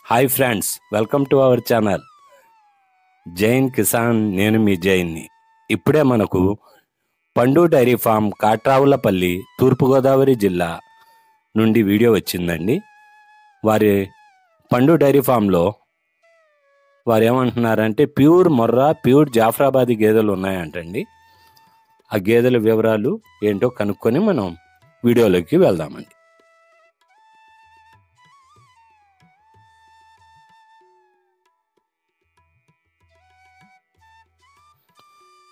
Hi friends, welcome to our channel Jain Kisan. నేను మీ జైన్ని. ఇప్పుడే మనకు పండు డైరీ ఫామ్ కాట్రావులపల్లి తూర్పుగోదావరి జిల్లా నుండి వీడియో వచ్చిందండి. వారి పండు డైరీ ఫామ్లో వారు ఏమంటున్నారంటే ప్యూర్ మొర్రా, ప్యూర్ జాఫ్రాబాదీ గేదెలు ఉన్నాయంటండి. ఆ గేదెల వివరాలు ఏంటో కనుక్కొని మనం వీడియోలోకి వెళ్దామండి.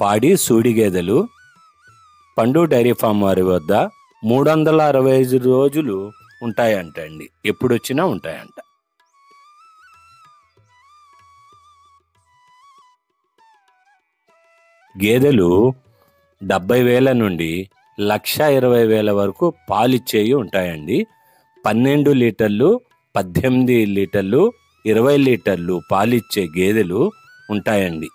పాడి సూడి గేదెలు పండు డైరీ ఫామ్ వారి వద్ద 365 రోజులు ఉంటాయంటండి. ఎప్పుడొచ్చినా ఉంటాయంట. గేదెలు 70,000 నుండి 1,20,000 వరకు పాలిచ్చేవి ఉంటాయండి. 12 లీటర్లు, 18 లీటర్లు, 20 లీటర్లు పాలిచ్చే గేదెలు ఉంటాయండి.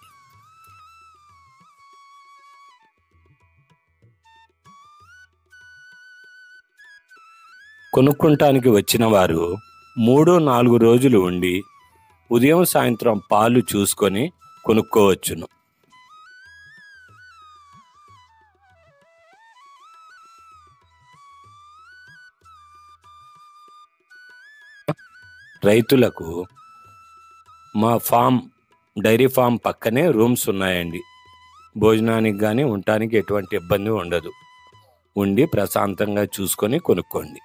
కొనుక్కుంటానికి వచ్చిన వారు 3-4 రోజులు ఉండి ఉదయం సాయంత్రం పాలు చూసుకొని కొనుక్కోవచ్చును. రైతులకు మా డైరీ ఫామ్ పక్కనే రూమ్స్ ఉన్నాయండి. భోజనానికి కానీ ఉండటానికి ఎటువంటి ఇబ్బంది ఉండదు. ఉండి ప్రశాంతంగా చూసుకొని కొనుక్కోండి.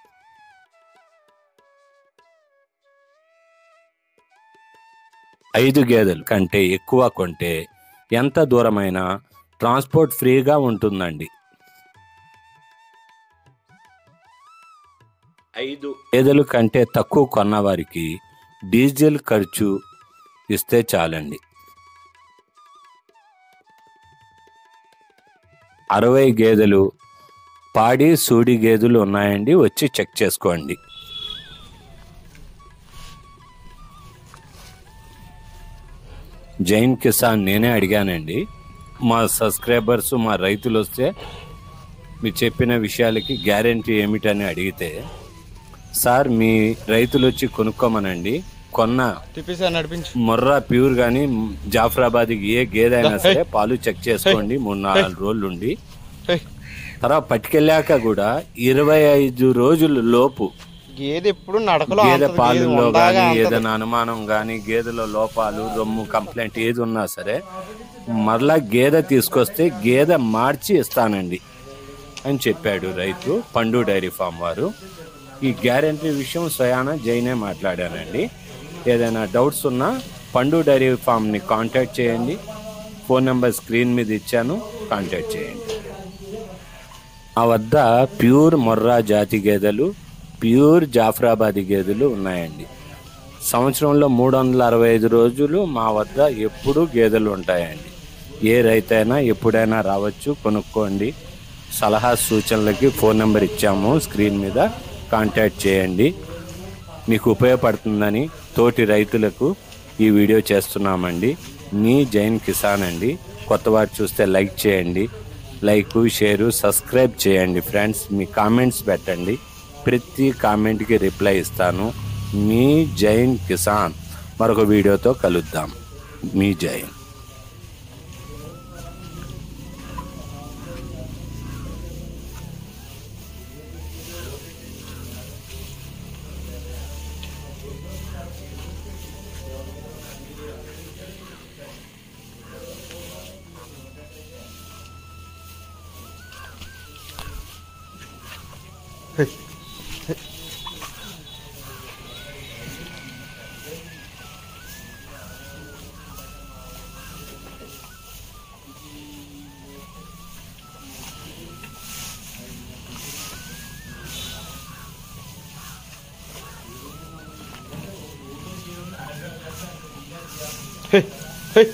ఐదు గేదెలు కంటే ఎక్కువ కొంటే ఎంత దూరమైనా ట్రాన్స్పోర్ట్ ఫ్రీగా ఉంటుందండి. 5 గేదెలు కంటే తక్కువ కొన్న వారికి డీజిల్ ఖర్చు ఇస్తే చాలండి. 60 గేదెలు పాడి సూడి గేదెలు ఉన్నాయండి. వచ్చి చెక్ చేసుకోండి. జైన్ కిసాన్ నేనే అడిగానండి. మా సబ్స్క్రైబర్స్, మా రైతులు వస్తే మీరు చెప్పిన విషయాలకి గ్యారెంటీ ఏమిటని అడిగితే, సార్ మీ రైతులు వచ్చి కొనుక్కోమనండి, కొన్న మొర్రా ప్యూర్ కానీ జాఫ్రాబాదీ ఏ గేదె అయినా సరే పాలు చెక్ చేసుకోండి 3-4 రోజులు ఉండి. తర్వాత పట్టుకెళ్ళాక కూడా 25 రోజుల లోపు గేదె పాలులో కానీ ఏదైనా అనుమానం కానీ గేదెలో లోపాలు, రొమ్ము కంప్లైంట్ ఏది ఉన్నా సరే మరలా గేదె తీసుకొస్తే గేదె మార్చి ఇస్తానండి అని చెప్పాడు రైతు, పండు డైరీ ఫామ్ వారు. ఈ గ్యారెంటీ విషయం స్వయాన జైనే మాట్లాడానండి. ఏదైనా డౌట్స్ ఉన్నా పండు డైరీ ఫామ్ని కాంటాక్ట్ చేయండి. ఫోన్ నెంబర్ స్క్రీన్ మీద ఇచ్చాను, కాంటాక్ట్ చేయండి. ఆ వద్ద ప్యూర్ మొర్రా జాతి గేదెలు, ప్యూర్ జాఫ్రాబాదీ గేదెలు ఉన్నాయండి. సంవత్సరంలో 365 రోజులు మా వద్ద ఎప్పుడూ గేదెలు ఉంటాయండి. ఏ రైతైనా ఎప్పుడైనా రావచ్చు, కొనుక్కోండి. సలహా సూచనలకి ఫోన్ నెంబర్ ఇచ్చాము, స్క్రీన్ మీద కాంటాక్ట్ చేయండి. మీకు ఉపయోగపడుతుందని తోటి రైతులకు ఈ వీడియో చేస్తున్నామండి. మీ జైన్ కిసాన్ అండి. కొత్తవారు చూస్తే లైక్ చేయండి. లైక్, షేరు, సబ్స్క్రైబ్ చేయండి ఫ్రెండ్స్. మీ కామెంట్స్ పెట్టండి. ప్రతి కామెంట్కి రిప్లై ఇస్తాను. మీ జైన్ కిసాన్. మరొక వీడియోతో కలుద్దాం. మీ Jain. Hey, hey.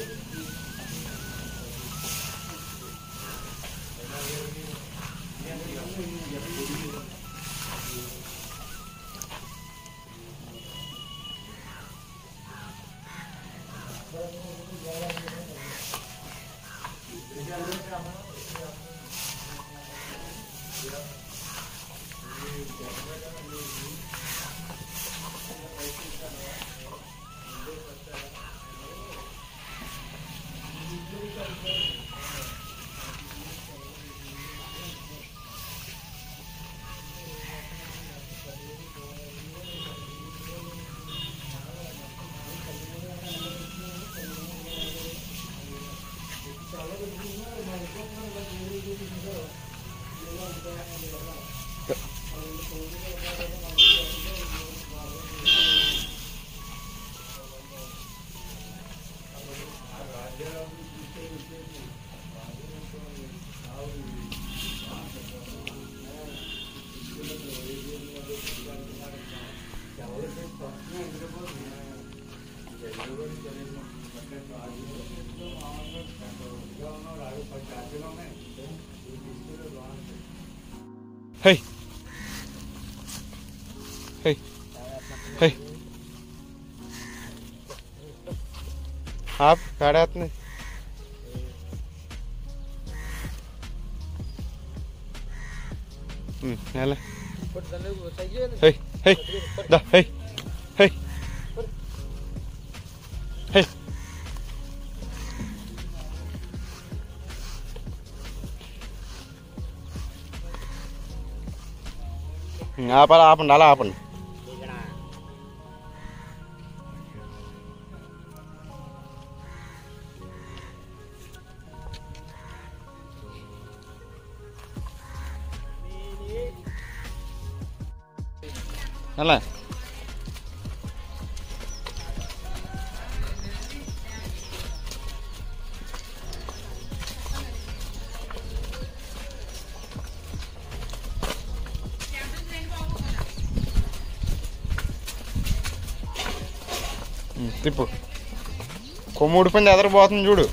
Hey. Hey. Hey. आप गाड़ी आते नहीं याला hey hey da hey hey hey ఆపండి అలా ఆపండి అలా తిప్పు కొమ్ము ఊడిపోయింది ఎదరపోతుంది చూడు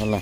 అలా